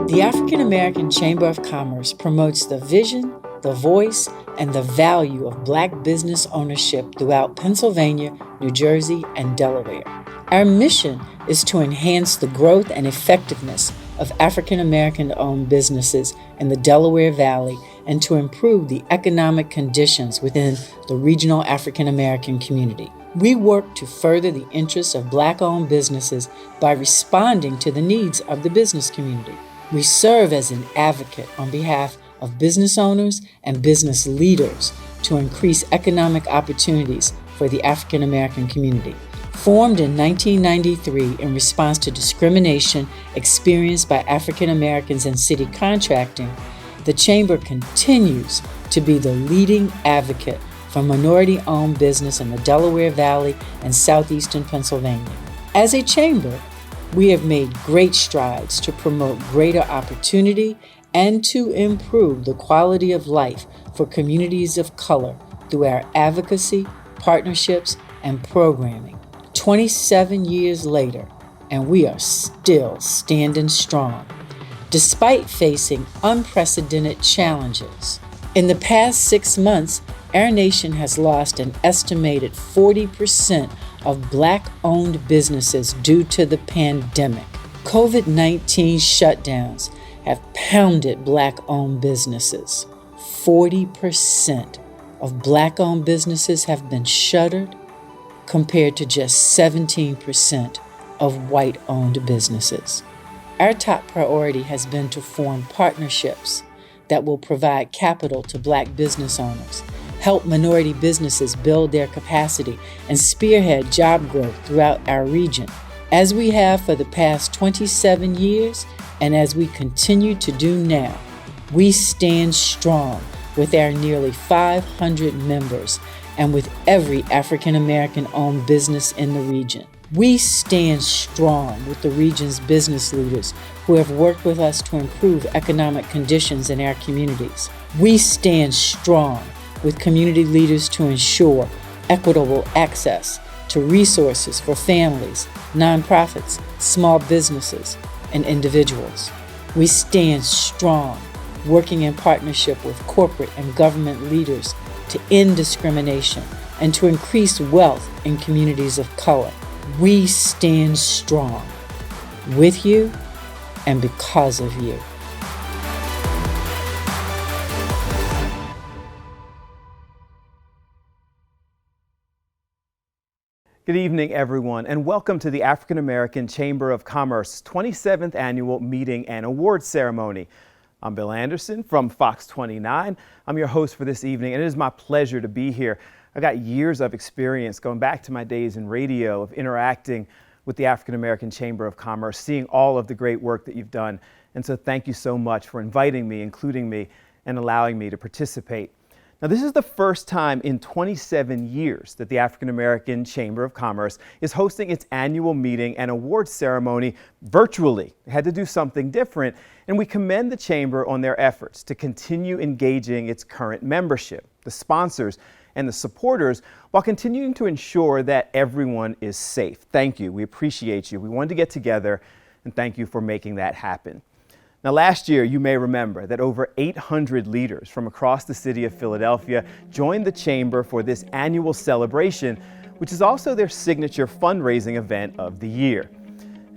The African American Chamber of Commerce promotes the vision, the voice, and the value of Black business ownership throughout Pennsylvania, New Jersey, and Delaware. Our mission is to enhance the growth and effectiveness of African American-owned businesses in the Delaware Valley and to improve the economic conditions within the regional African American community. We work to further the interests of Black-owned businesses by responding to the needs of the business community. We serve as an advocate on behalf of business owners and business leaders to increase economic opportunities for the African American community. Formed in 1993 in response to discrimination experienced by African Americans in city contracting, the Chamber continues to be the leading advocate for minority-owned business in the Delaware Valley and southeastern Pennsylvania. As a chamber, we have made great strides to promote greater opportunity and to improve the quality of life for communities of color through our advocacy, partnerships, and programming. 27 years later, and we are still standing strong, despite facing unprecedented challenges. In the past 6 months, our nation has lost an estimated 40% of Black-owned businesses due to the pandemic. COVID-19 shutdowns have pounded Black-owned businesses. 40% of Black-owned businesses have been shuttered, compared to just 17% of white-owned businesses. Our top priority has been to form partnerships that will provide capital to Black business owners, help minority businesses build their capacity, and spearhead job growth throughout our region. As we have for the past 27 years, and as we continue to do now, we stand strong with our nearly 500 members and with every African American-owned business in the region. We stand strong with the region's business leaders who have worked with us to improve economic conditions in our communities. We stand strong with community leaders to ensure equitable access to resources for families, nonprofits, small businesses, and individuals. We stand strong, working in partnership with corporate and government leaders to end discrimination and to increase wealth in communities of color. We stand strong with you and because of you. Good evening, everyone, and welcome to the African American Chamber of Commerce 27th Annual Meeting and Awards Ceremony. I'm Bill Anderson from Fox 29. I'm your host for this evening, and it is my pleasure to be here. I got years of experience going back to my days in radio of interacting with the African American Chamber of Commerce, seeing all of the great work that you've done. And so thank you so much for inviting me, including me, and allowing me to participate. Now, this is the first time in 27 years that the African American Chamber of Commerce is hosting its annual meeting and awards ceremony virtually. It had to do something different, and we commend the Chamber on their efforts to continue engaging its current membership, the sponsors, and the supporters, while continuing to ensure that everyone is safe. Thank you. We appreciate you. We wanted to get together, and thank you for making that happen. Now, last year, you may remember that over 800 leaders from across the city of Philadelphia joined the Chamber for this annual celebration, which is also their signature fundraising event of the year.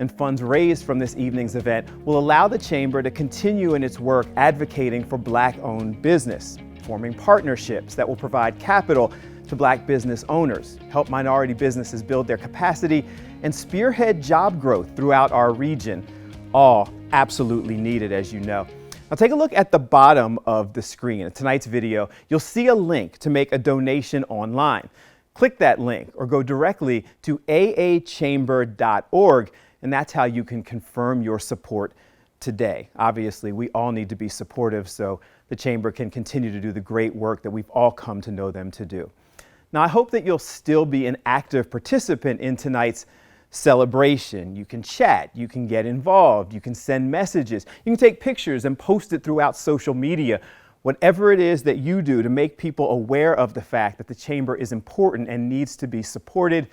And funds raised from this evening's event will allow the Chamber to continue in its work advocating for Black-owned business, forming partnerships that will provide capital to Black business owners, help minority businesses build their capacity, and spearhead job growth throughout our region, all absolutely needed, as you know. Now take a look at the bottom of the screen. In tonight's video, you'll see a link to make a donation online. Click that link or go directly to aachamber.org, and that's how you can confirm your support today. Obviously, we all need to be supportive so the Chamber can continue to do the great work that we've all come to know them to do. Now, I hope that you'll still be an active participant in tonight's celebration. You can chat, you can get involved, you can send messages, you can take pictures and post it throughout social media. Whatever it is that you do to make people aware of the fact that the Chamber is important and needs to be supported,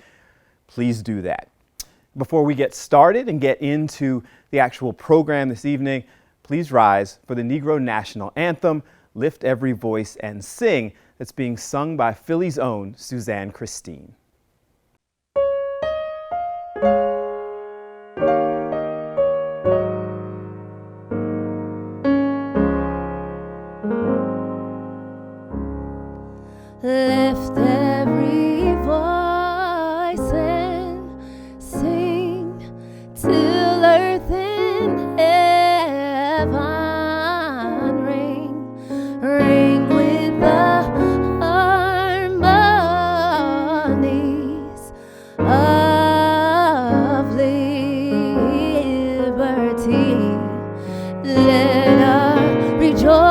please do that. Before we get started and get into the actual program this evening, Please rise for the Negro National Anthem, Lift Every Voice and Sing, that's being sung by Philly's own Suzanne Christine. Lift every voice and sing till earth and heaven ring with the harmonies of liberty. Let us rejoicing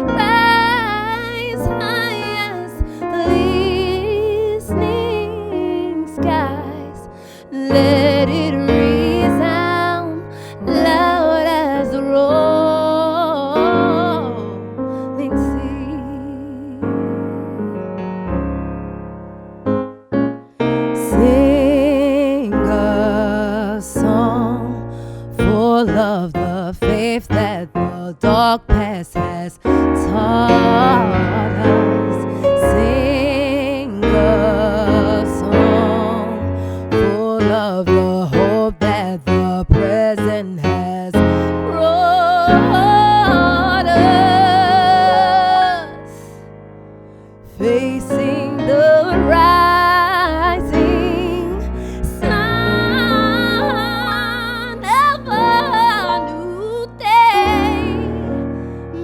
rise high as the listening skies. Let it resound loud as the rolling sea. Sing a song full of the faith that the dark past has taught us. Sing a song full of the hope that the present has brought us. Facing the rising sun of a new day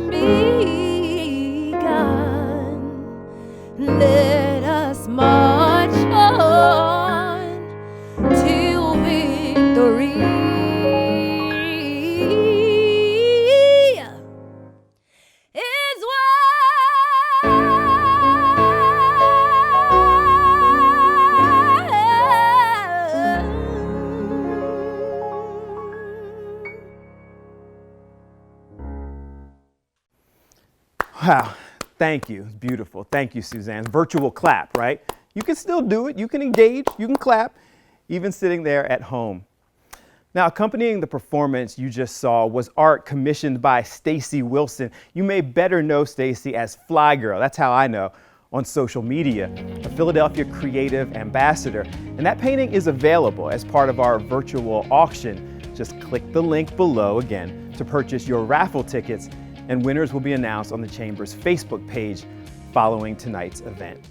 begun. Let us march on till victory is Wow, thank you. It's beautiful. Thank you, Suzanne. Virtual clap, right? You can still do it. You can engage. You can clap, even sitting there at home. Now, accompanying the performance you just saw was art commissioned by Stacy Wilson. You may better know Stacy as Fly Girl. That's how I know on social media, a Philadelphia creative ambassador. And that painting is available as part of our virtual auction. Just click the link below again to purchase your raffle tickets, and winners will be announced on the Chamber's Facebook page following tonight's event.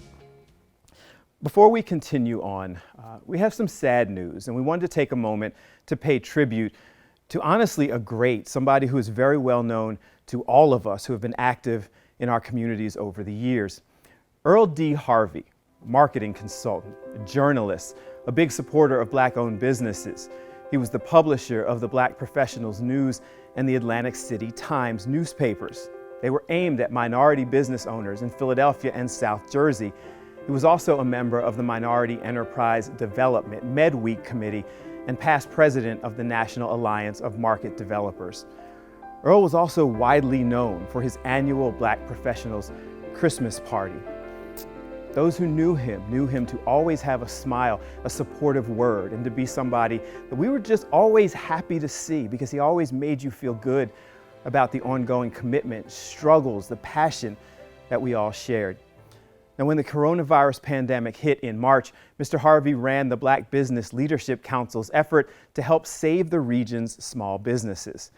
Before we continue on, we have some sad news, and we wanted to take a moment to pay tribute to honestly a great, somebody who is very well known to all of us who have been active in our communities over the years. Earl D. Harvey, marketing consultant, a journalist, a big supporter of Black-owned businesses. He was the publisher of the Black Professionals News and the Atlantic City Times newspapers. They were aimed at minority business owners in Philadelphia and South Jersey. He was also a member of the Minority Enterprise Development MedWeek Committee and past president of the National Alliance of Market Developers. Earl was also widely known for his annual Black Professionals Christmas party. Those who knew him to always have a smile, a supportive word, and to be somebody that we were just always happy to see because he always made you feel good about the ongoing commitment, struggles, the passion that we all shared. Now, when the coronavirus pandemic hit in March, Mr. Harvey ran the Black Business Leadership Council's effort to help save the region's small businesses.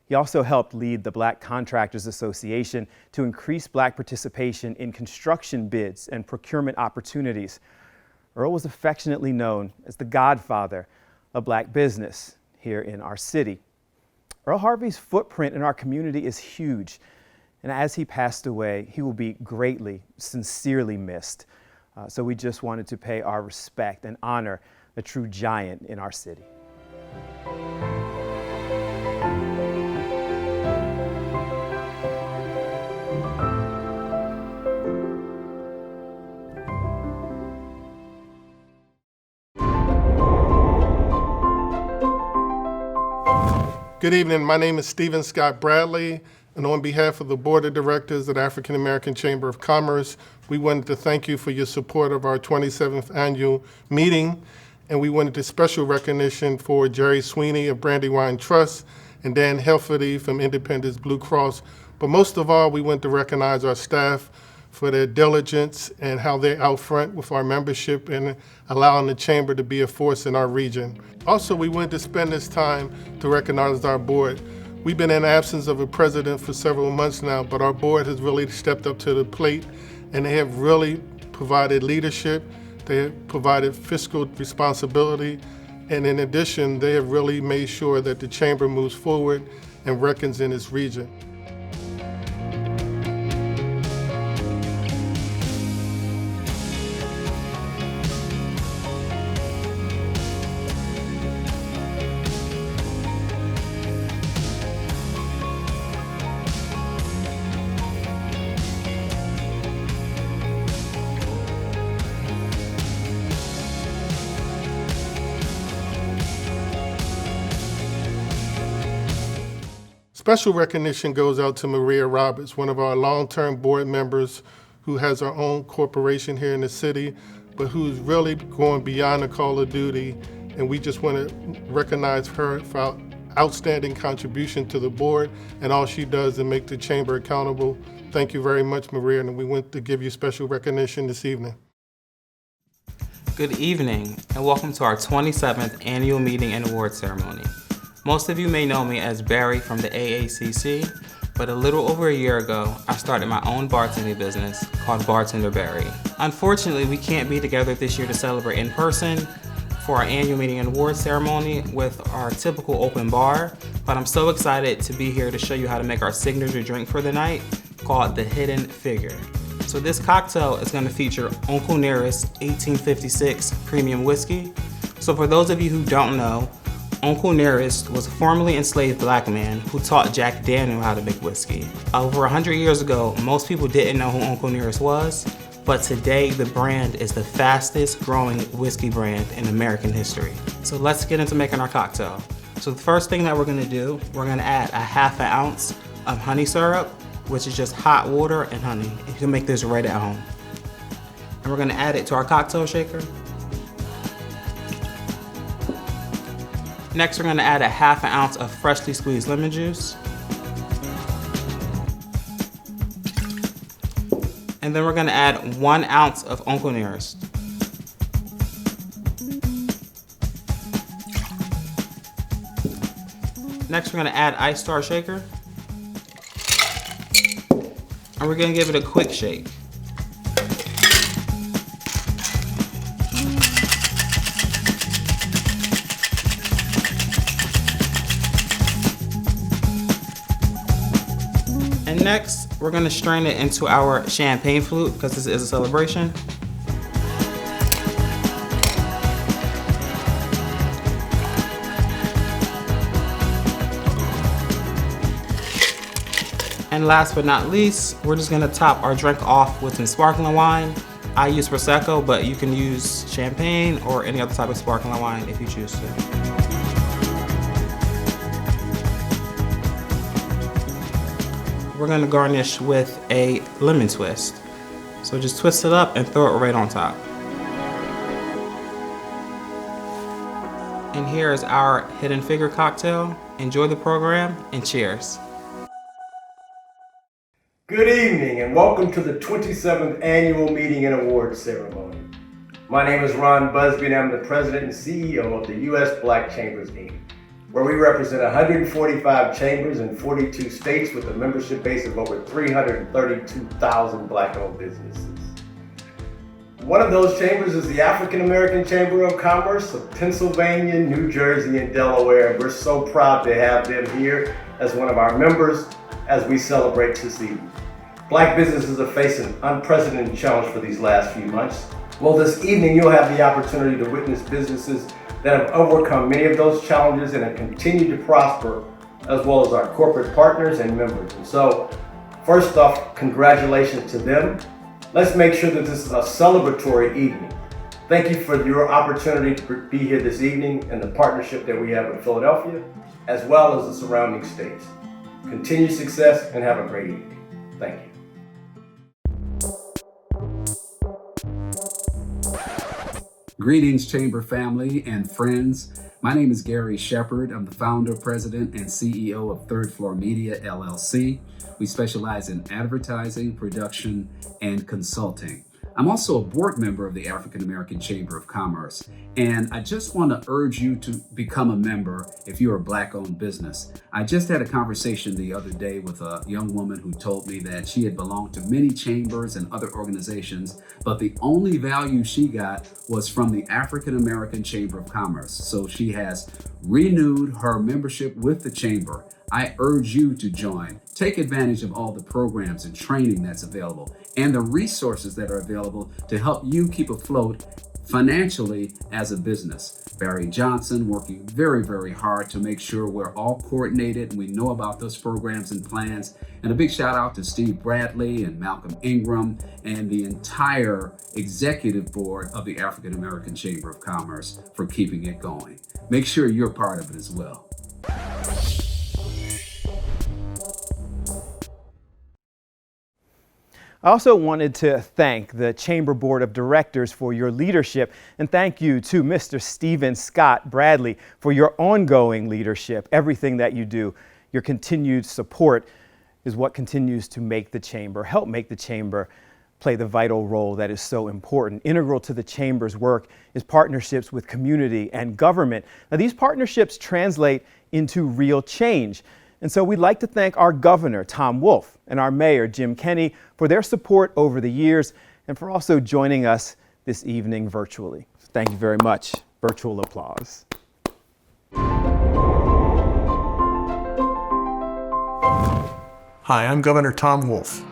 He also helped lead the Black Contractors Association to increase Black participation in construction bids and procurement opportunities. Earl was affectionately known as the godfather of Black business here in our city. Earl Harvey's footprint in our community is huge, and as he passed away, he will be greatly, sincerely missed. So we just wanted to pay our respect and honor a true giant in our city. Good evening. My name is Stephen Scott Bradley, and on behalf of the Board of Directors at African American Chamber of Commerce, we wanted to thank you for your support of our 27th annual meeting And we wanted a special recognition for Jerry Sweeney of Brandywine Trust and Dan Helferty from Independence Blue Cross. But most of all, we want to recognize our staff for their diligence and how they're out front with our membership and allowing the Chamber to be a force in our region. Also, we wanted to spend this time to recognize our board. We've been in absence of a president for several months now, but our board has really stepped up to the plate, and they have really provided leadership, they have provided fiscal responsibility, and in addition, they have really made sure that the Chamber moves forward and reckons in its region. Special recognition goes out to Maria Roberts, one of our long-term board members who has her own corporation here in the city, but who's really going beyond the call of duty. And we just want to recognize her for outstanding contribution to the board and all she does to make the Chamber accountable. Thank you very much, Maria, and we want to give you special recognition this evening. Good evening, and welcome to our 27th annual meeting and award ceremony. Most of you may know me as Barry from the Aacc, but a little over a year ago, I started my own bartending business called Bartender Barry. Unfortunately, we can't be together this year to celebrate in person for our annual meeting and award ceremony with our typical open bar, but I'm so excited to be here to show you how to make our signature drink for the night called the Hidden Figure. So this cocktail is going to feature Uncle Nearest 1856 premium whiskey. So for those of you who don't know, Uncle Nearest was a formerly enslaved black man who taught Jack Daniel how to make whiskey. Over 100 years ago, most people didn't know who Uncle Nearest was, but today the brand is the fastest growing whiskey brand in American history. So let's get into making our cocktail. So the first thing that we're gonna do, we're gonna add a ½ ounce of honey syrup, which is just hot water and honey. You can make this right at home. And we're gonna add it to our cocktail shaker. Next, we're gonna add a ½ ounce of freshly squeezed lemon juice. And then we're gonna add 1 ounce of Uncle Nearest. Next, we're gonna add ice to our shaker. And we're gonna give it a quick shake. And next, we're gonna strain it into our champagne flute because this is a celebration. And last but not least, we're just gonna top our drink off with some sparkling wine. I use Prosecco, but you can use champagne or any other type of sparkling wine if you choose to. We're gonna garnish with a lemon twist. So just twist it up and throw it right on top. And here is our Hidden Figure cocktail. Enjoy the program and cheers. Good evening and welcome to the 27th Annual Meeting and Awards Ceremony. My name is Ron Busby and I'm the President and CEO of the U.S. Black Chambers, Inc., where we represent 145 chambers in 42 states with a membership base of over 332,000 Black-owned businesses. One of those chambers is the African American Chamber of Commerce of Pennsylvania, New Jersey, and Delaware, and we're so proud to have them here as one of our members as we celebrate this evening. Black businesses are facing an unprecedented challenge for these last few months. Well, this evening you'll have the opportunity to witness businesses that have overcome many of those challenges and have continued to prosper, as well as our corporate partners and members. And so, first off, congratulations to them. Let's make sure that this is a celebratory evening. Thank you for your opportunity to be here this evening and the partnership that we have in Philadelphia, as well as the surrounding states. Continued success and have a great evening. Thank you. Greetings, Chamber family and friends. My name is Gary Shepard. I'm the founder, president, and CEO of Third Floor Media, LLC. We specialize in advertising, production, and consulting. I'm also a board member of the African American Chamber of Commerce, and I just want to urge you to become a member if you're a Black-owned business. I just had a conversation the other day with a young woman who told me that she had belonged to many chambers and other organizations, but the only value she got was from the African American Chamber of Commerce. So she has renewed her membership with the chamber. I urge you to join. Take advantage of all the programs and training that's available and the resources that are available to help you keep afloat financially as a business. Barry Johnson working very, very hard to make sure we're all coordinated and we know about those programs and plans. And a big shout out to Steve Bradley and Malcolm Ingram and the entire executive board of the African American Chamber of Commerce for keeping it going. Make sure you're part of it as well. I also wanted to thank the Chamber Board of Directors for your leadership, and thank you to Mr. Stephen Scott Bradley for your ongoing leadership. Everything that you do, your continued support is what continues to make the Chamber, help make the Chamber play the vital role that is so important. Integral to the Chamber's work is partnerships with community and government. Now, these partnerships translate into real change. And so we'd like to thank our governor, Tom Wolf, and our mayor, Jim Kenney, for their support over the years and for also joining us this evening virtually. Thank you very much. Virtual applause. Hi, I'm Governor Tom Wolf.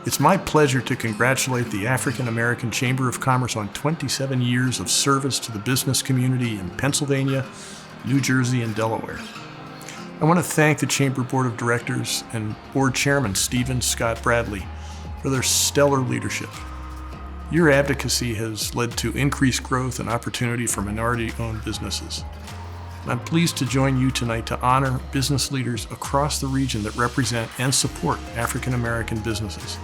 It's my pleasure to congratulate the African American Chamber of Commerce on 27 years of service to the business community in Pennsylvania, New Jersey, and Delaware. I want to thank the Chamber Board of Directors and Board Chairman Stephen Scott Bradley for their stellar leadership. Your advocacy has led to increased growth and opportunity for minority-owned businesses. I'm pleased to join you tonight to honor business leaders across the region that represent and support African American businesses.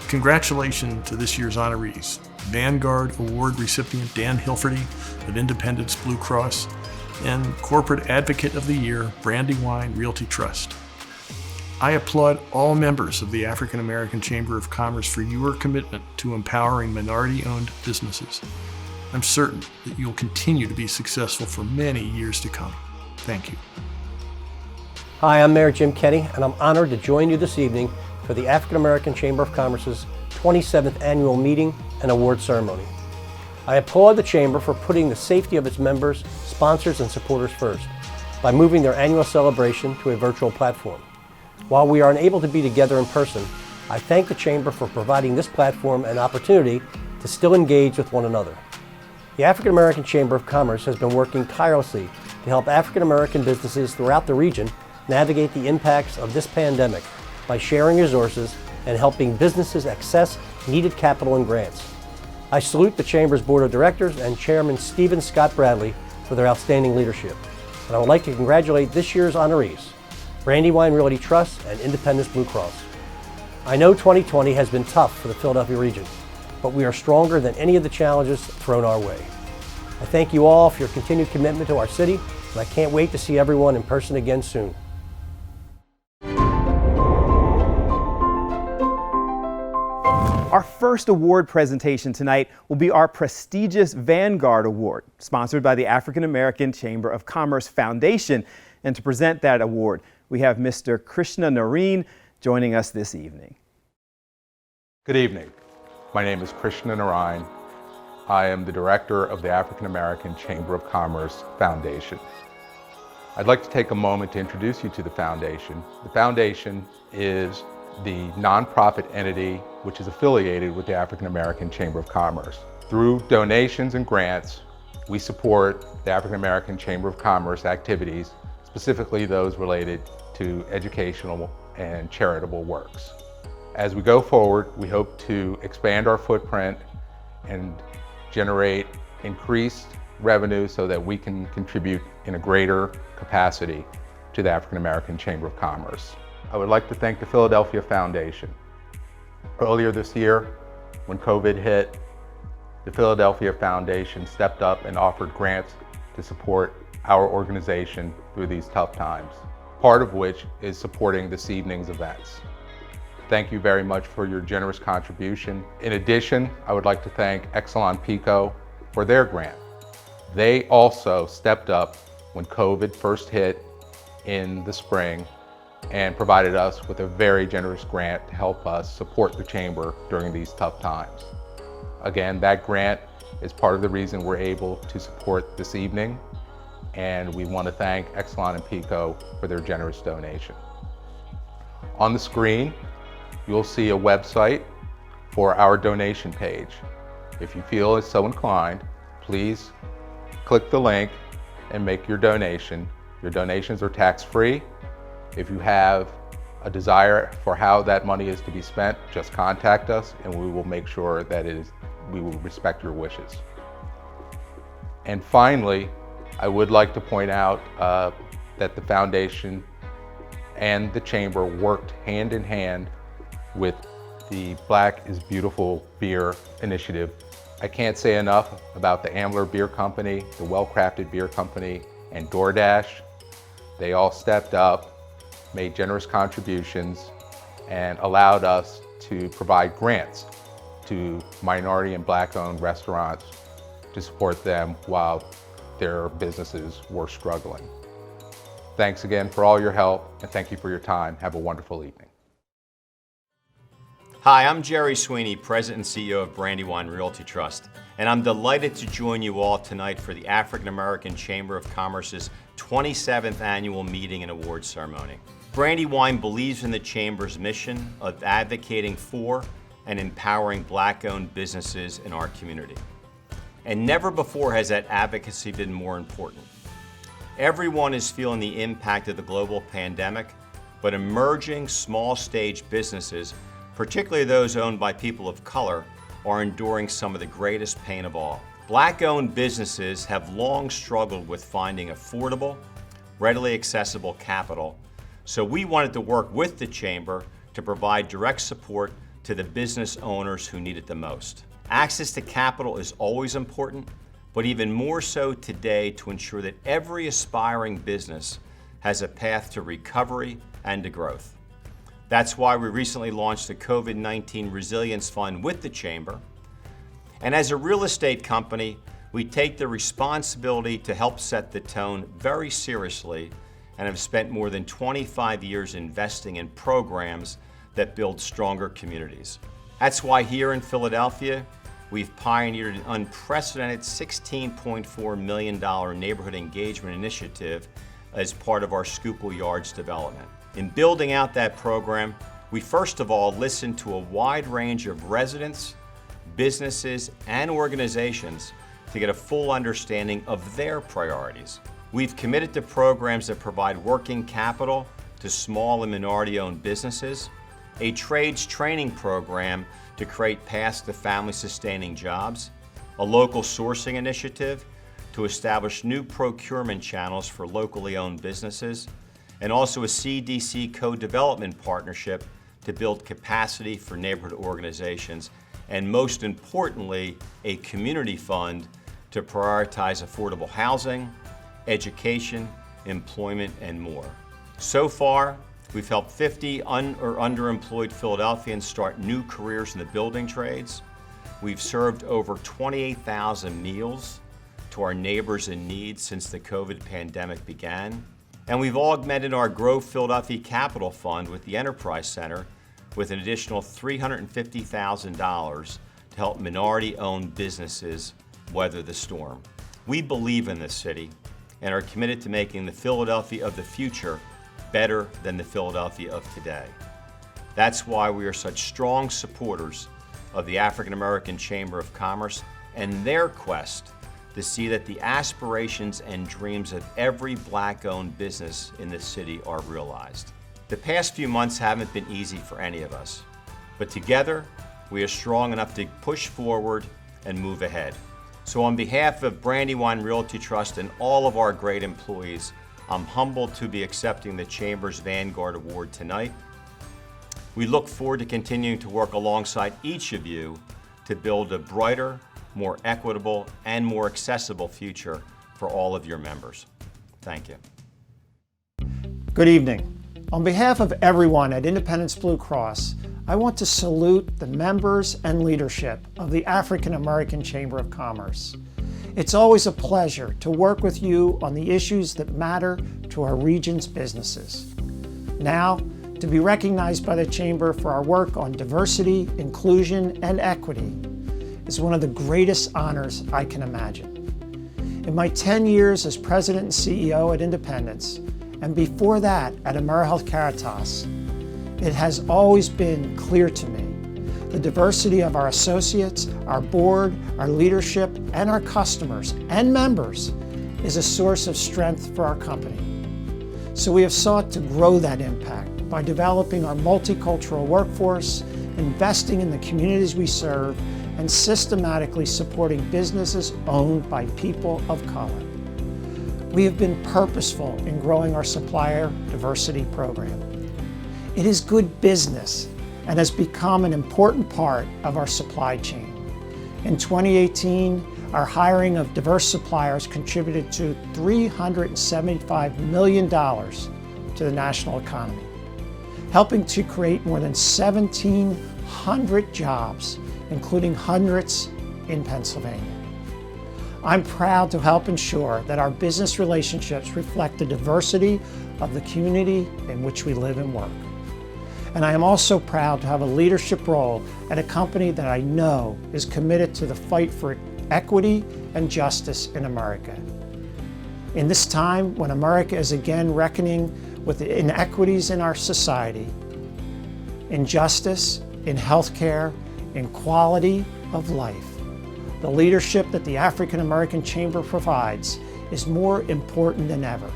Congratulations to this year's honorees, Vanguard Award recipient Dan Hilferty of Independence Blue Cross, and Corporate Advocate of the Year, Brandywine Realty Trust. I applaud all members of the African American Chamber of Commerce for your commitment to empowering minority-owned businesses. I'm certain that you'll continue to be successful for many years to come. Thank you. Hi, I'm Mayor Jim Kenney, and I'm honored to join you this evening for the African American Chamber of Commerce's 27th annual meeting and award ceremony. I applaud the Chamber for putting the safety of its members, sponsors, and supporters first by moving their annual celebration to a virtual platform. While we are unable to be together in person, I thank the Chamber for providing this platform an opportunity to still engage with one another. The African American Chamber of Commerce has been working tirelessly to help African American businesses throughout the region navigate the impacts of this pandemic by sharing resources and helping businesses access needed capital and grants. I salute the Chamber's Board of Directors and Chairman Stephen Scott Bradley for their outstanding leadership. And I would like to congratulate this year's honorees, Brandywine Realty Trust and Independence Blue Cross. I know 2020 has been tough for the Philadelphia region, but we are stronger than any of the challenges thrown our way. I thank you all for your continued commitment to our city, and I can't wait to see everyone in person again soon. Our first award presentation tonight will be our prestigious Vanguard Award, sponsored by the African American Chamber of Commerce Foundation. And to present that award, we have Mr. Krishna Nareen joining us this evening. Good evening. My name is Krishna Nareen. I am the director of the African American Chamber of Commerce Foundation. I'd like to take a moment to introduce you to the foundation. The foundation is the nonprofit entity which is affiliated with the African American Chamber of Commerce. Through donations and grants, we support the African American Chamber of Commerce activities, specifically those related to educational and charitable works. As we go forward, we hope to expand our footprint and generate increased revenue so that we can contribute in a greater capacity to the African American Chamber of Commerce. I would like to thank the Philadelphia Foundation. Earlier this year, when COVID hit, the Philadelphia Foundation stepped up and offered grants to support our organization through these tough times, part of which is supporting this evening's events. Thank you very much for your generous contribution. In addition, I would like to thank Exelon Pico for their grant. They also stepped up when COVID first hit in the spring and provided us with a very generous grant to help us support the Chamber during these tough times. Again, that grant is part of the reason we're able to support this evening, and we want to thank Exelon and Pico for their generous donation. On the screen, you'll see a website for our donation page. If you feel so inclined, please click the link and make your donation. Your donations are tax-free. If you have a desire for how that money is to be spent, just contact us and we will make sure that we will respect your wishes. And finally, I would like to point out that the Foundation and the Chamber worked hand in hand with the Black is Beautiful Beer Initiative. I can't say enough about the Ambler Beer Company, the Well Crafted Beer Company, and DoorDash. They all stepped up, made generous contributions, and allowed us to provide grants to minority and Black-owned restaurants to support them while their businesses were struggling. Thanks again for all your help, and thank you for your time. Have a wonderful evening. Hi, I'm Jerry Sweeney, President and CEO of Brandywine Realty Trust, and I'm delighted to join you all tonight for the African American Chamber of Commerce's 27th annual meeting and awards ceremony. Brandywine believes in the Chamber's mission of advocating for and empowering Black-owned businesses in our community. And never before has that advocacy been more important. Everyone is feeling the impact of the global pandemic, but emerging small-stage businesses, particularly those owned by people of color, are enduring some of the greatest pain of all. Black-owned businesses have long struggled with finding affordable, readily accessible capital, so we wanted to work with the Chamber to provide direct support to the business owners who need it the most. Access to capital is always important, but even more so today to ensure that every aspiring business has a path to recovery and to growth. That's why we recently launched the COVID-19 Resilience Fund with the Chamber. And as a real estate company, we take the responsibility to help set the tone very seriously and have spent more than 25 years investing in programs that build stronger communities. That's why here in Philadelphia, we've pioneered an unprecedented $16.4 million neighborhood engagement initiative as part of our Schuylkill Yards development. In building out that program, we first of all listened to a wide range of residents, businesses, and organizations to get a full understanding of their priorities. We've committed to programs that provide working capital to small and minority-owned businesses, a trades training program to create paths to family-sustaining jobs, a local sourcing initiative to establish new procurement channels for locally owned businesses, and also a CDC co-development partnership to build capacity for neighborhood organizations, and most importantly, a community fund to prioritize affordable housing, education, employment, and more. So far, we've helped 50 underemployed Philadelphians start new careers in the building trades. We've served over 28,000 meals to our neighbors in need since the COVID pandemic began. And we've augmented our Grow Philadelphia Capital Fund with the Enterprise Center with an additional $350,000 to help minority-owned businesses weather the storm. We believe in this city and are committed to making the Philadelphia of the future better than the Philadelphia of today. That's why we are such strong supporters of the African American Chamber of Commerce and their quest to see that the aspirations and dreams of every Black-owned business in this city are realized. The past few months haven't been easy for any of us, but together we are strong enough to push forward and move ahead. So on behalf of Brandywine Realty Trust and all of our great employees, I'm humbled to be accepting the Chamber's Vanguard Award tonight. We look forward to continuing to work alongside each of you to build a brighter, more equitable, and more accessible future for all of your members. Thank you. Good evening. On behalf of everyone at Independence Blue Cross, I want to salute the members and leadership of the African American Chamber of Commerce. It's always a pleasure to work with you on the issues that matter to our region's businesses. Now, to be recognized by the Chamber for our work on diversity, inclusion, and equity is one of the greatest honors I can imagine. In my 10 years as President and CEO at Independence, and before that at AmeriHealth Caritas, it has always been clear to me the diversity of our associates, our board, our leadership, and our customers and members is a source of strength for our company. So we have sought to grow that impact by developing our multicultural workforce, investing in the communities we serve, and systematically supporting businesses owned by people of color. We have been purposeful in growing our supplier diversity program. It is good business and has become an important part of our supply chain. In 2018, our hiring of diverse suppliers contributed to $375 million to the national economy, helping to create more than 1,700 jobs, including hundreds in Pennsylvania. I'm proud to help ensure that our business relationships reflect the diversity of the community in which we live and work. And I am also proud to have a leadership role at a company that I know is committed to the fight for equity and justice in America. In this time when America is again reckoning with the inequities in our society, injustice in healthcare, in quality of life, the leadership that the African American Chamber provides is more important than ever.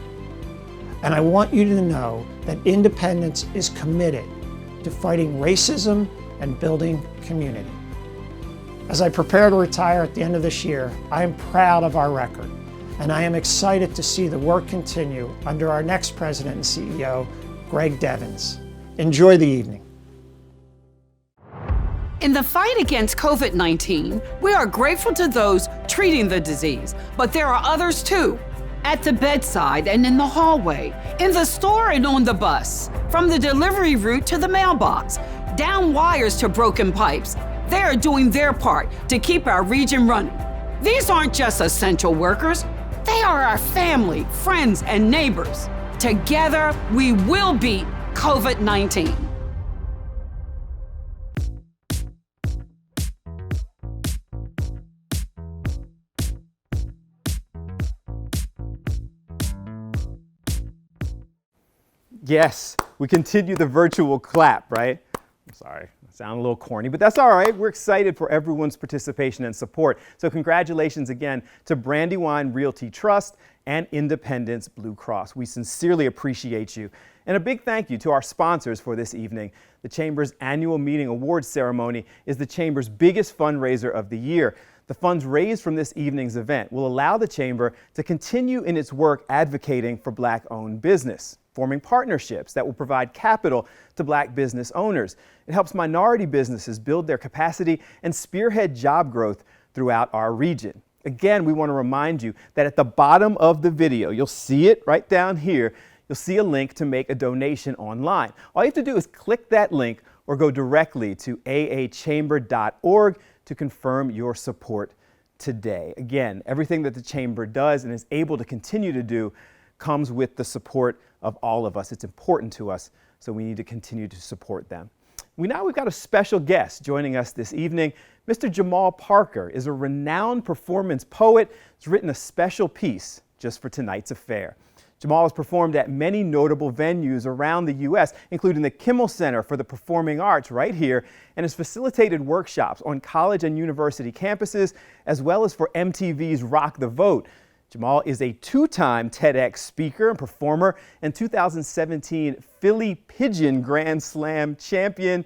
And I want you to know that Independence is committed to fighting racism and building community. As I prepare to retire at the end of this year, I am proud of our record, and I am excited to see the work continue under our next President and CEO, Greg Devens. Enjoy the evening. In the fight against COVID-19, we are grateful to those treating the disease, but there are others too. At the bedside and in the hallway, in the store and on the bus, from the delivery route to the mailbox, down wires to broken pipes, they are doing their part to keep our region running. These aren't just essential workers, they are our family, friends, and neighbors. Together, we will beat COVID-19. Yes, we continue the virtual clap, right? I'm sorry, I sound a little corny, but that's all right. We're excited for everyone's participation and support. So congratulations again to Brandywine Realty Trust and Independence Blue Cross. We sincerely appreciate you. And a big thank you to our sponsors for this evening. The Chamber's annual meeting awards ceremony is the Chamber's biggest fundraiser of the year. The funds raised from this evening's event will allow the Chamber to continue in its work advocating for Black-owned business, forming partnerships that will provide capital to Black business owners. It helps minority businesses build their capacity and spearhead job growth throughout our region. Again, we want to remind you that at the bottom of the video, you'll see it right down here, you'll see a link to make a donation online. All you have to do is click that link or go directly to aachamber.org to confirm your support today. Again, everything that the Chamber does and is able to continue to do comes with the support of all of us. It's important to us, so we need to continue to support them. We've got a special guest joining us this evening. Mr. Jamal Parker is a renowned performance poet. He's written a special piece just for tonight's affair. Jamal has performed at many notable venues around the U.S., including the Kimmel Center for the Performing Arts right here, and has facilitated workshops on college and university campuses, as well as for MTV's Rock the Vote. Jamal is a two-time TEDx speaker and performer and 2017 Philly Pigeon Grand Slam champion.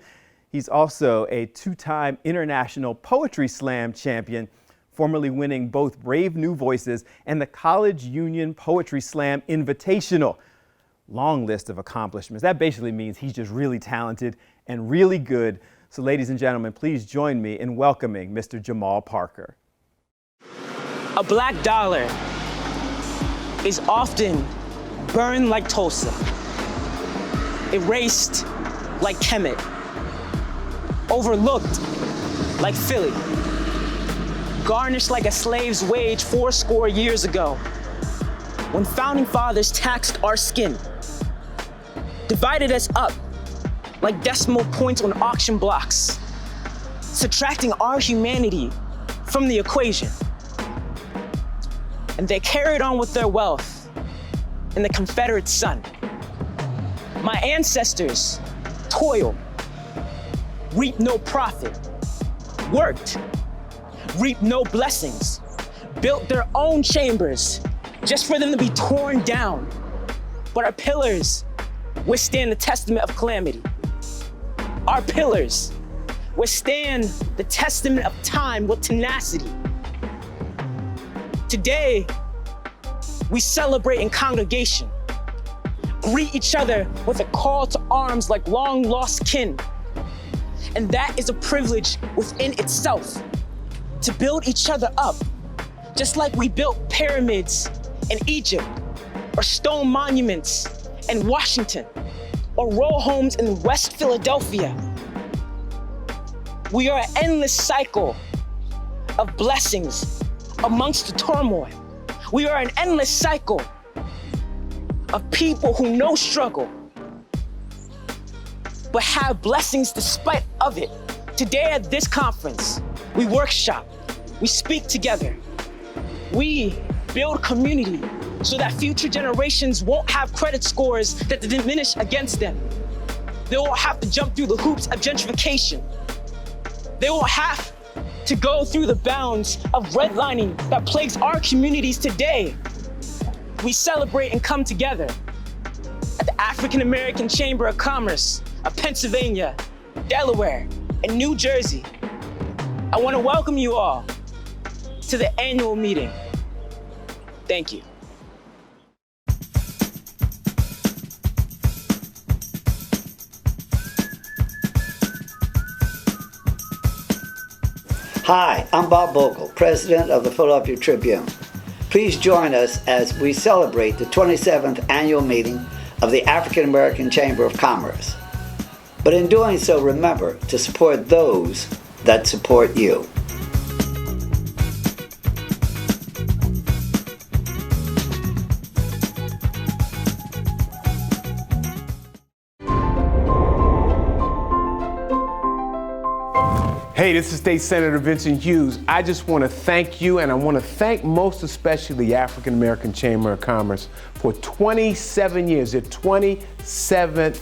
He's also a two-time International Poetry Slam champion, formerly winning both Brave New Voices and the College Union Poetry Slam Invitational. Long list of accomplishments. That basically means he's just really talented and really good. So ladies and gentlemen, please join me in welcoming Mr. Jamal Parker. A black dollar is often burned like Tulsa, erased like Kemet, overlooked like Philly, garnished like a slave's wage 80 years ago, when founding fathers taxed our skin, divided us up like decimal points on auction blocks, subtracting our humanity from the equation. And they carried on with their wealth in the Confederate sun. My ancestors toiled, reaped no profit, worked, reaped no blessings, built their own chambers just for them to be torn down. But our pillars withstand the testament of calamity. Our pillars withstand the testament of time with tenacity. Today, we celebrate in congregation, greet each other with a call to arms like long lost kin. And that is a privilege within itself, to build each other up, just like we built pyramids in Egypt, or stone monuments in Washington, or row homes in West Philadelphia. We are an endless cycle of blessings amongst the turmoil. We are an endless cycle of people who know struggle, but have blessings despite of it. Today at this conference, we workshop, we speak together, we build community so that future generations won't have credit scores that diminish against them. They won't have to jump through the hoops of gentrification. They won't have to go through the bounds of redlining that plagues our communities today. We celebrate and come together at the African American Chamber of Commerce of Pennsylvania, Delaware, and New Jersey. I want to welcome you all to the annual meeting. Thank you. Hi, I'm Bob Bogle, President of the Philadelphia Tribune. Please join us as we celebrate the 27th annual meeting of the African American Chamber of Commerce. But in doing so, remember to support those that support you. Hey, this is State Senator Vincent Hughes. I just want to thank you, and I want to thank most especially the African American Chamber of Commerce for 27 years, their 27th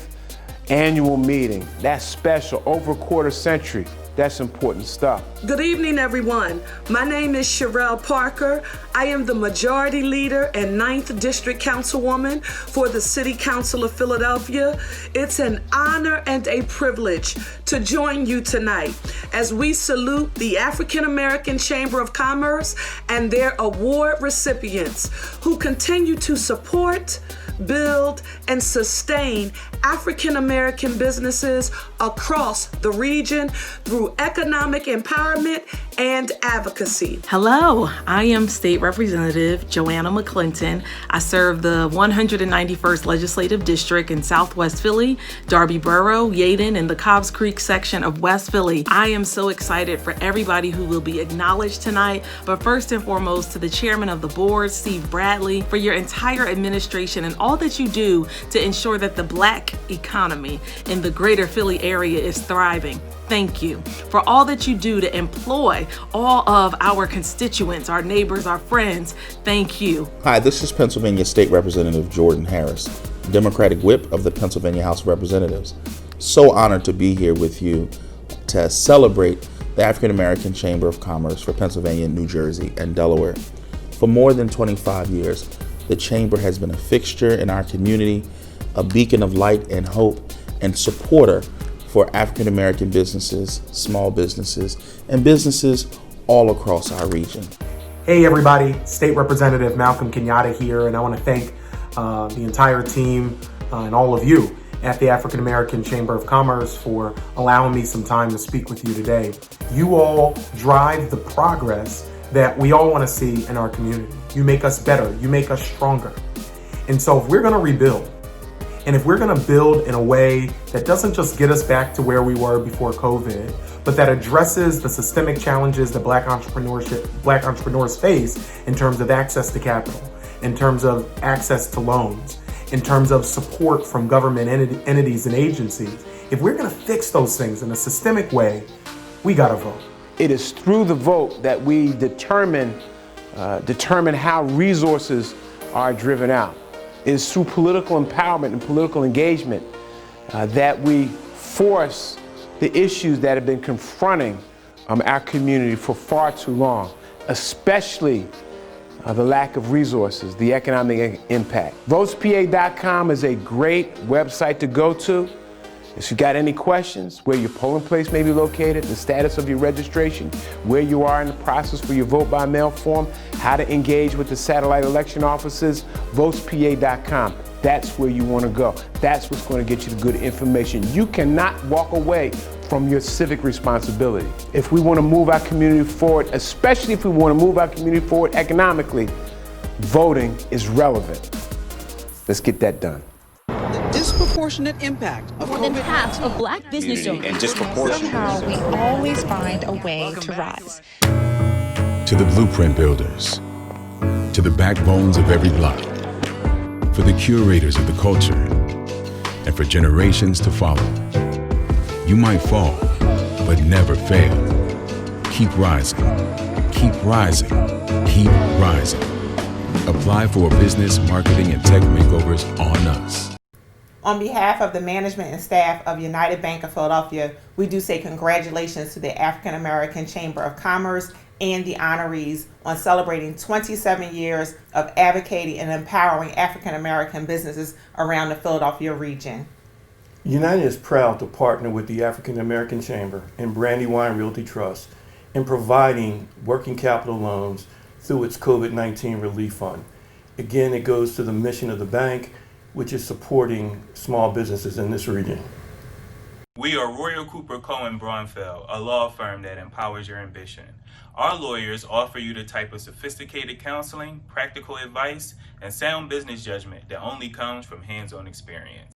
annual meeting. That's special, over a quarter century. That's important stuff. Good evening, everyone. My name is Sherelle Parker. I am the Majority Leader and 9th District Councilwoman for the City Council of Philadelphia. It's an honor and a privilege to join you tonight as we salute the African American Chamber of Commerce and their award recipients who continue to support, build, and sustain African American businesses across the region through economic empowerment and advocacy. Hello, I am State Representative Joanna McClinton. I serve the 191st Legislative District in Southwest Philly, Darby Borough, Yeadon, and the Cobbs Creek section of West Philly. I am so excited for everybody who will be acknowledged tonight, but first and foremost to the Chairman of the Board, Steve Bradley, for your entire administration and all that you do to ensure that the Black economy in the greater Philly area is thriving. Thank you for all that you do to employ all of our constituents, our neighbors, our friends. Thank you. Hi, this is Pennsylvania State Representative Jordan Harris, Democratic Whip of the Pennsylvania House of Representatives. So honored to be here with you to celebrate the African American Chamber of Commerce for Pennsylvania, New Jersey, and Delaware. For more than 25 years, the Chamber has been a fixture in our community, a beacon of light and hope, and supporter for African American businesses, small businesses, and businesses all across our region. Hey everybody, State Representative Malcolm Kenyatta here, and I want to thank the entire team and all of you at the African American Chamber of Commerce for allowing me some time to speak with you today. You all drive the progress that we all want to see in our community. You make us better, you make us stronger. And so if we're going to rebuild, and if we're going to build in a way that doesn't just get us back to where we were before COVID, but that addresses the systemic challenges that Black entrepreneurs face in terms of access to capital, in terms of access to loans, in terms of support from government entities and agencies, if we're going to fix those things in a systemic way, we got to vote. It is through the vote that we determine how resources are driven out. It is through political empowerment and political engagement that we force the issues that have been confronting our community for far too long, especially the lack of resources, the economic impact. VotesPA.com is a great website to go to. If you got any questions, where your polling place may be located, the status of your registration, where you are in the process for your vote by mail form, how to engage with the satellite election offices, VotesPA.com. That's where you want to go. That's what's going to get you the good information. You cannot walk away from your civic responsibility. If we want to move our community forward, especially if we want to move our community forward economically, voting is relevant. Let's get that done. Disproportionate impact of more than half of Black business owners. And disproportionate. Somehow we always find a way to rise. To the blueprint builders, to the backbones of every block, for the curators of the culture, and for generations to follow. You might fall, but never fail. Keep rising, keep rising, keep rising. Apply for a business, marketing, and tech makeovers on us. On behalf of the management and staff of United Bank of Philadelphia, we do say congratulations to the African American Chamber of Commerce and the honorees on celebrating 27 years of advocating and empowering African American businesses around the Philadelphia region. United is proud to partner with the African American Chamber and Brandywine Realty Trust in providing working capital loans through its COVID-19 Relief Fund. Again, it goes to the mission of the bank, which is supporting small businesses in this region. We are Royal Cooper Cohen Braunfeld, a law firm that empowers your ambition. Our lawyers offer you the type of sophisticated counseling, practical advice, and sound business judgment that only comes from hands-on experience.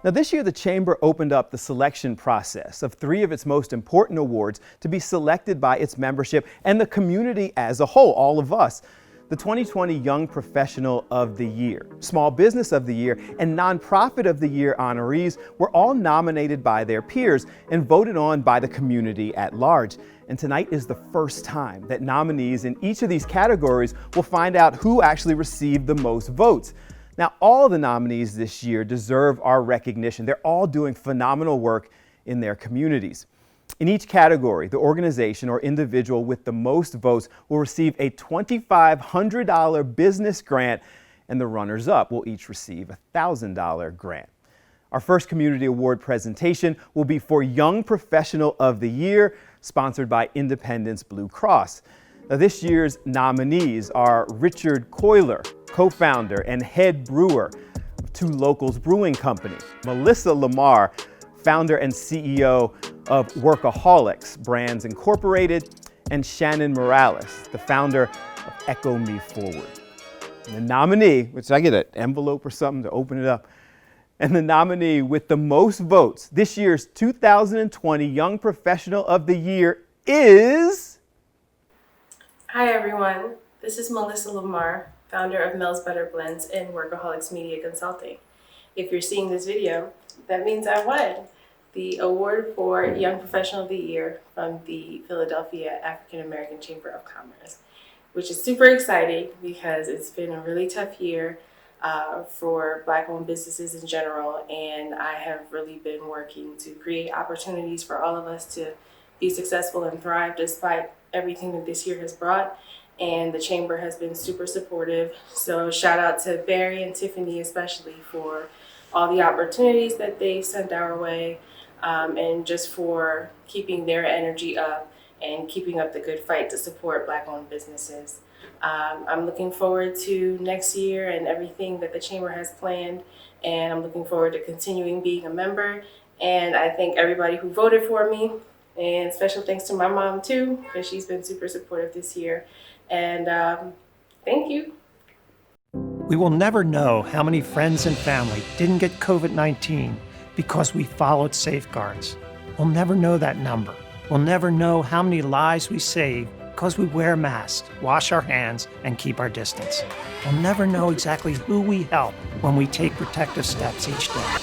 Now this year the Chamber opened up the selection process of 3 of its most important awards to be selected by its membership and the community as a whole, all of us. The 2020 Young Professional of the Year, Small Business of the Year, and Nonprofit of the Year honorees were all nominated by their peers and voted on by the community at large. And tonight is the first time that nominees in each of these categories will find out who actually received the most votes. Now, all the nominees this year deserve our recognition. They're all doing phenomenal work in their communities. In each category, the organization or individual with the most votes will receive a $2,500 business grant, and the runners-up will each receive a $1,000 grant. Our first community award presentation will be for Young Professional of the Year, sponsored by Independence Blue Cross. Now, this year's nominees are Richard Coiler, co-founder and head brewer of Two Locals Brewing Company, Melissa Lamar, founder and CEO of Workaholics Brands Incorporated, and Shannon Morales, the founder of Echo Me Forward. And the nominee, which I get an envelope or something to open it up, and the nominee with the most votes, this year's 2020 Young Professional of the Year is... Hi everyone, this is Melissa Lamar, founder of Mel's Better Blends and Workaholics Media Consulting. If you're seeing this video, that means I won the award for Young Professional of the Year from the Philadelphia African American Chamber of Commerce, which is super exciting because it's been a really tough year for Black-owned businesses in general, and I have really been working to create opportunities for all of us to be successful and thrive despite everything that this year has brought, and the Chamber has been super supportive. So shout out to Barry and Tiffany especially for all the opportunities that they sent our way, and just for keeping their energy up and keeping up the good fight to support Black-owned businesses. I'm looking forward to next year and everything that the Chamber has planned, and I'm looking forward to continuing being a member And I thank everybody who voted for me. And special thanks to my mom too, because she's been super supportive this year. And thank you. We will never know how many friends and family didn't get COVID-19 because we followed safeguards. We'll never know that number. We'll never know how many lives we saved because we wear masks, wash our hands, and keep our distance. We'll never know exactly who we help when we take protective steps each day.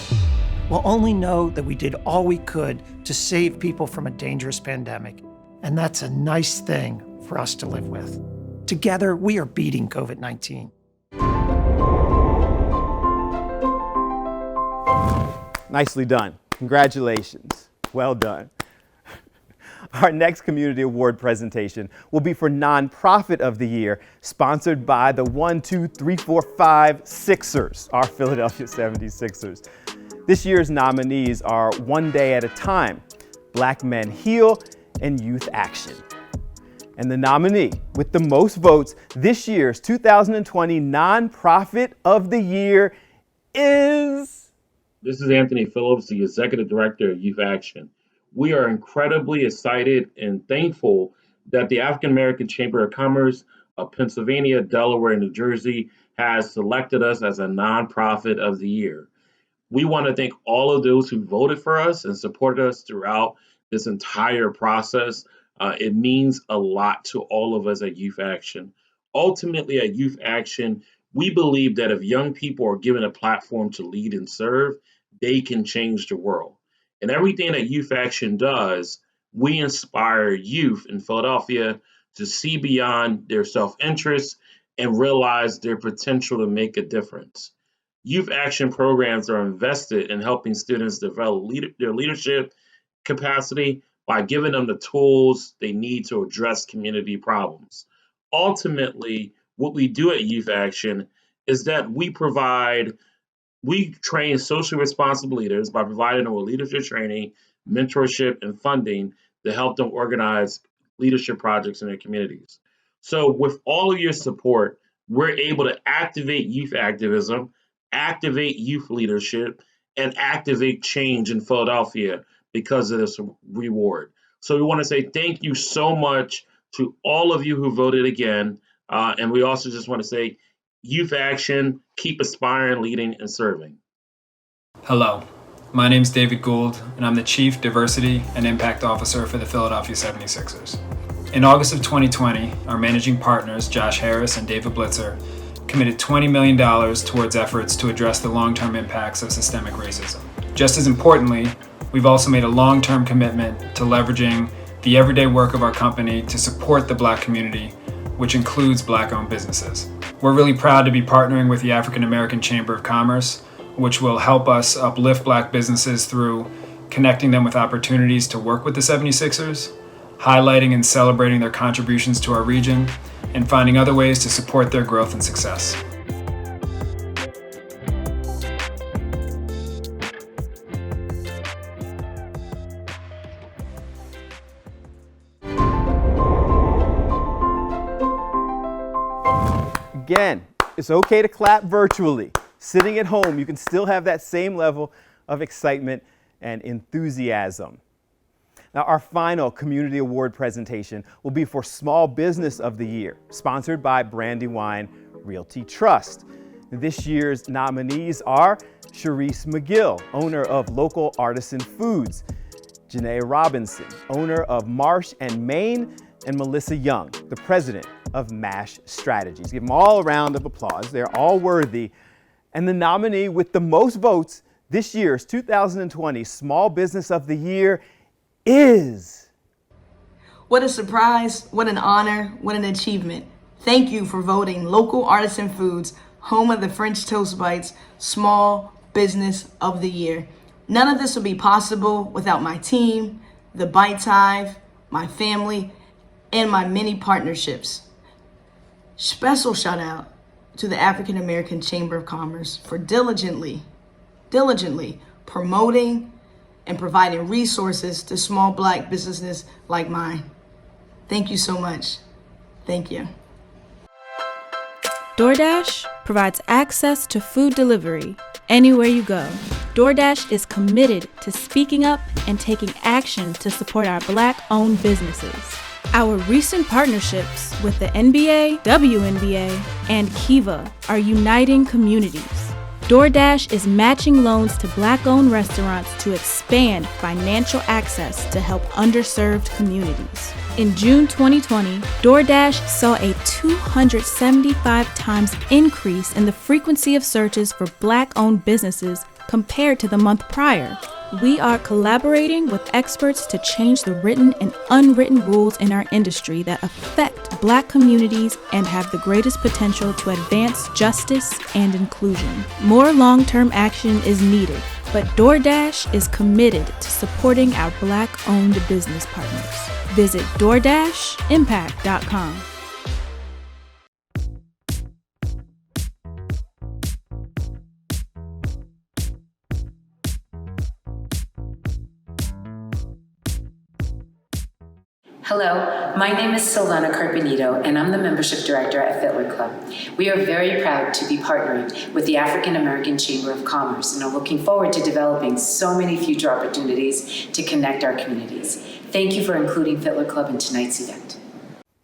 We'll only know that we did all we could to save people from a dangerous pandemic. And that's a nice thing for us to live with. Together, we are beating COVID-19. Nicely done. Congratulations. Well done. Our next community award presentation will be for Nonprofit of the Year, sponsored by the 1, 2, 3, 4, 5 Sixers, our Philadelphia 76ers. This year's nominees are One Day at a Time, Black Men Heal, and Youth Action. And the nominee with the most votes this year's 2020 Nonprofit of the Year is... This is Anthony Phillips, the Executive Director of Youth Action. We are incredibly excited and thankful that the African American Chamber of Commerce of Pennsylvania, Delaware, and New Jersey has selected us as a Nonprofit of the Year. We want to thank all of those who voted for us and supported us throughout this entire process. It means a lot to all of us at Youth Action. Ultimately, at Youth Action, we believe that if young people are given a platform to lead and serve, they can change the world. And everything that Youth Action does, we inspire youth in Philadelphia to see beyond their self-interest and realize their potential to make a difference. Youth Action programs are invested in helping students develop their leadership capacity by giving them the tools they need to address community problems. Ultimately, what we do at Youth Action is that we train socially responsible leaders by providing them with leadership training, mentorship, and funding to help them organize leadership projects in their communities. So with all of your support, we're able to activate youth activism, activate youth leadership, and activate change in Philadelphia because of this reward. So we want to say thank you so much to all of you who voted again. And we also just want to say, Youth Action, keep aspiring, leading, and serving. Hello, my name is David Gould, and I'm the Chief Diversity and Impact Officer for the Philadelphia 76ers. In August of 2020, our managing partners, Josh Harris and David Blitzer, committed $20 million towards efforts to address the long-term impacts of systemic racism. Just as importantly, we've also made a long-term commitment to leveraging the everyday work of our company to support the Black community, which includes Black-owned businesses. We're really proud to be partnering with the African American Chamber of Commerce, which will help us uplift Black businesses through connecting them with opportunities to work with the 76ers, highlighting and celebrating their contributions to our region, and finding other ways to support their growth and success. Again, it's okay to clap virtually. Sitting at home, you can still have that same level of excitement and enthusiasm. Now, our final community award presentation will be for Small Business of the Year, sponsored by Brandywine Realty Trust. This year's nominees are Sharice McGill, owner of Local Artisan Foods, Janae Robinson, owner of Marsh and Main, and Melissa Young, the president of MASH Strategies. Give them all a round of applause. They're all worthy. And the nominee with the most votes this year's 2020 Small Business of the Year is... What a surprise, what an honor, what an achievement. Thank you for voting Local Artisan Foods, home of the French Toast Bites, Small Business of the Year. None of this would be possible without my team, the Bites Hive, my family, and my many partnerships. Special shout out to the African American Chamber of Commerce for diligently promoting and providing resources to small Black businesses like mine. Thank you so much. Thank you. DoorDash provides access to food delivery anywhere you go. DoorDash is committed to speaking up and taking action to support our Black-owned businesses. Our recent partnerships with the NBA, WNBA, and Kiva are uniting communities. DoorDash is matching loans to Black-owned restaurants to expand financial access to help underserved communities. In June 2020, DoorDash saw a 275 times increase in the frequency of searches for Black-owned businesses compared to the month prior. We are collaborating with experts to change the written and unwritten rules in our industry that affect Black communities and have the greatest potential to advance justice and inclusion. More long-term action is needed, but DoorDash is committed to supporting our Black-owned business partners. Visit DoorDashImpact.com. Hello, my name is Silvana Carpenito, and I'm the Membership Director at Fitler Club. We are very proud to be partnering with the African American Chamber of Commerce and are looking forward to developing so many future opportunities to connect our communities. Thank you for including Fitler Club in tonight's event.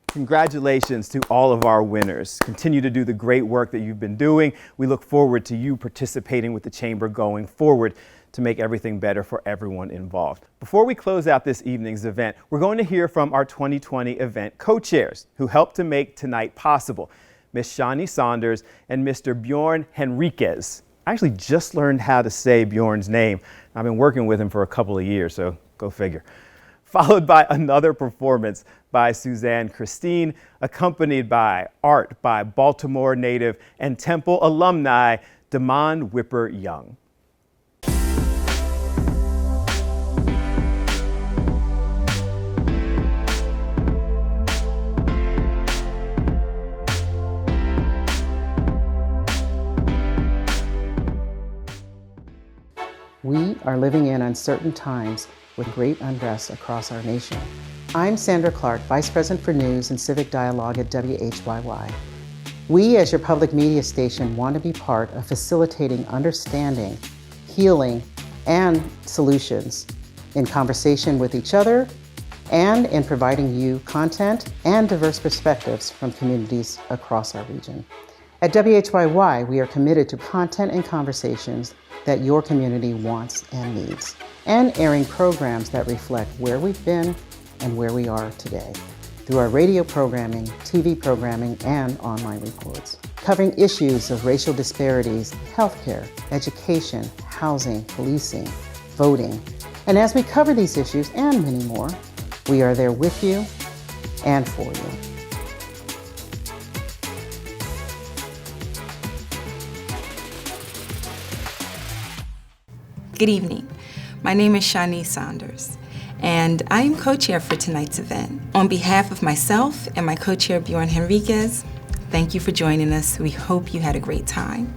Congratulations to all of our winners. Continue to do the great work that you've been doing. We look forward to you participating with the Chamber going forward to make everything better for everyone involved. Before we close out this evening's event, we're going to hear from our 2020 event co-chairs who helped to make tonight possible, Ms. Shani Saunders and Mr. Bjorn Henriquez. I actually just learned how to say Bjorn's name. I've been working with him for a couple of years, so go figure. Followed by another performance by Suzanne Christine, accompanied by art by Baltimore native and Temple alumni Damon Whipper Young. We are living in uncertain times with great unrest across our nation. I'm Sandra Clark, Vice President for News and Civic Dialogue at WHYY. We, as your public media station, want to be part of facilitating understanding, healing, and solutions in conversation with each other and in providing you content and diverse perspectives from communities across our region. At WHYY, we are committed to content and conversations that your community wants and needs, and airing programs that reflect where we've been and where we are today, through our radio programming, TV programming, and online reports, covering issues of racial disparities, healthcare, education, housing, policing, voting. And as we cover these issues and many more, we are there with you and for you. Good evening. My name is Shani Saunders, and I am co-chair for tonight's event. On behalf of myself and my co-chair Bjorn Henriquez, thank you for joining us. We hope you had a great time.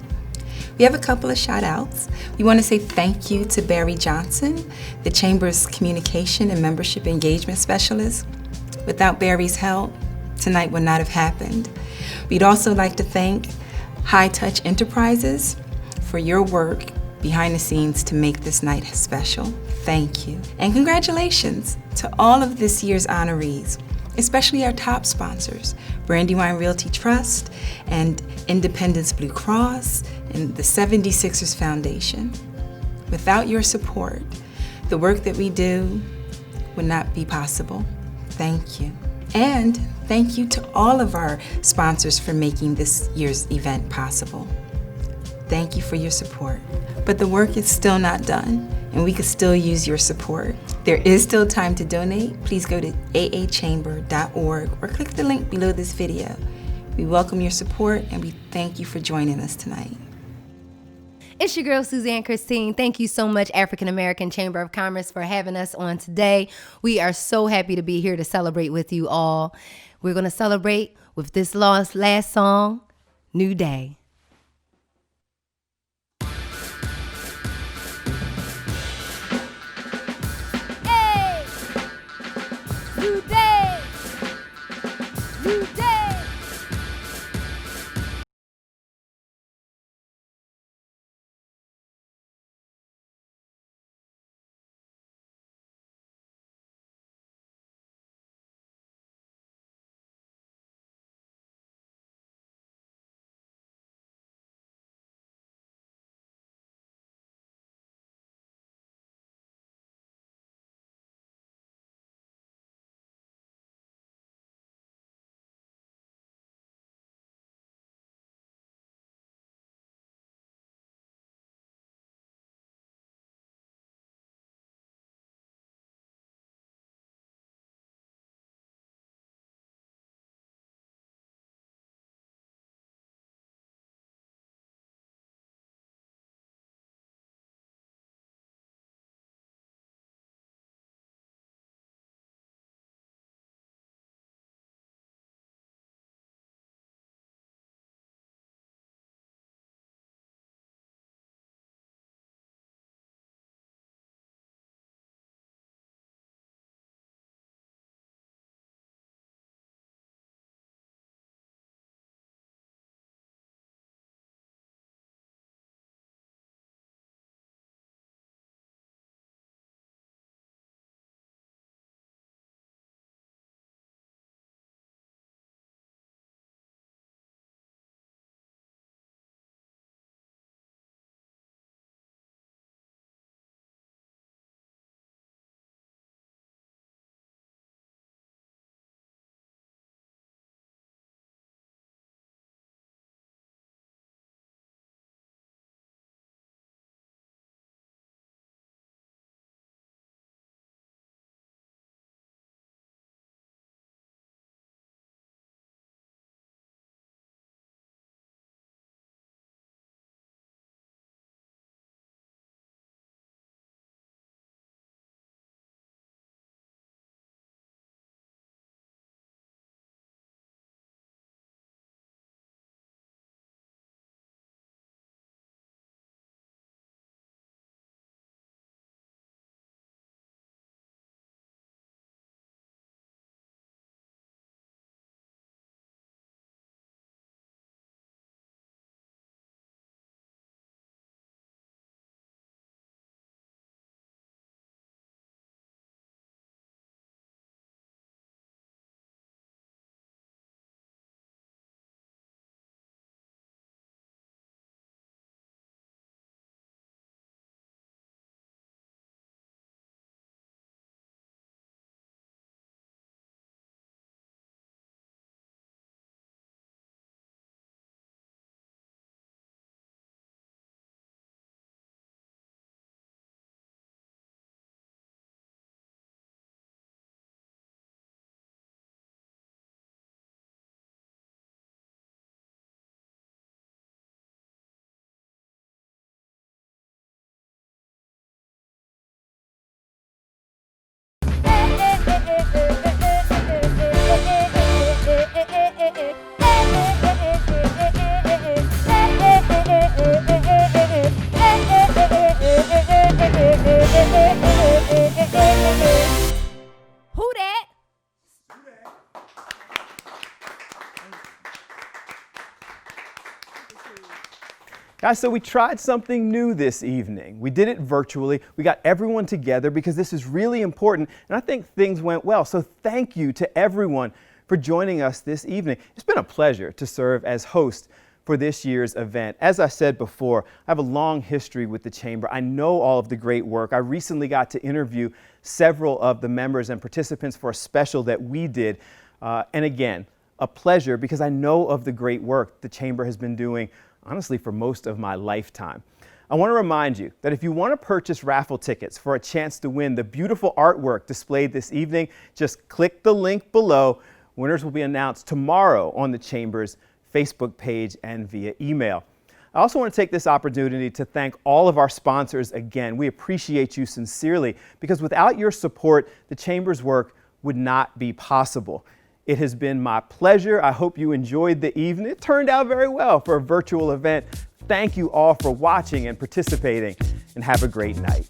We have a couple of shout outs. We want to say thank you to Barry Johnson, the Chamber's Communication and Membership Engagement Specialist. Without Barry's help, tonight would not have happened. We'd also like to thank High Touch Enterprises for your work behind the scenes to make this night special. Thank you. And congratulations to all of this year's honorees, especially our top sponsors, Brandywine Realty Trust and Independence Blue Cross and the 76ers Foundation. Without your support, the work that we do would not be possible. Thank you. And thank you to all of our sponsors for making this year's event possible. Thank you for your support. But the work is still not done, and we could still use your support. There is still time to donate. Please go to aachamber.org or click the link below this video. We welcome your support, and we thank you for joining us tonight. It's your girl, Suzanne Christine. Thank you so much, African American Chamber of Commerce, for having us on today. We are so happy to be here to celebrate with you all. We're going to celebrate with this last song, New Day. New day, new day. Guys, so we tried something new this evening. We did it virtually. We got everyone together because this is really important, and I think things went well. So thank you to everyone for joining us this evening. It's been a pleasure to serve as host for this year's event. As I said before, I have a long history with the Chamber. I know all of the great work. I recently got to interview several of the members and participants for a special that we did. And again, a pleasure because I know of the great work the Chamber has been doing, honestly, for most of my lifetime. I want to remind you that if you want to purchase raffle tickets for a chance to win the beautiful artwork displayed this evening, just click the link below. Winners will be announced tomorrow on the Chamber's Facebook page and via email. I also want to take this opportunity to thank all of our sponsors again. We appreciate you sincerely because without your support, the Chamber's work would not be possible. It has been my pleasure. I hope you enjoyed the evening. It turned out very well for a virtual event. Thank you all for watching and participating, and have a great night.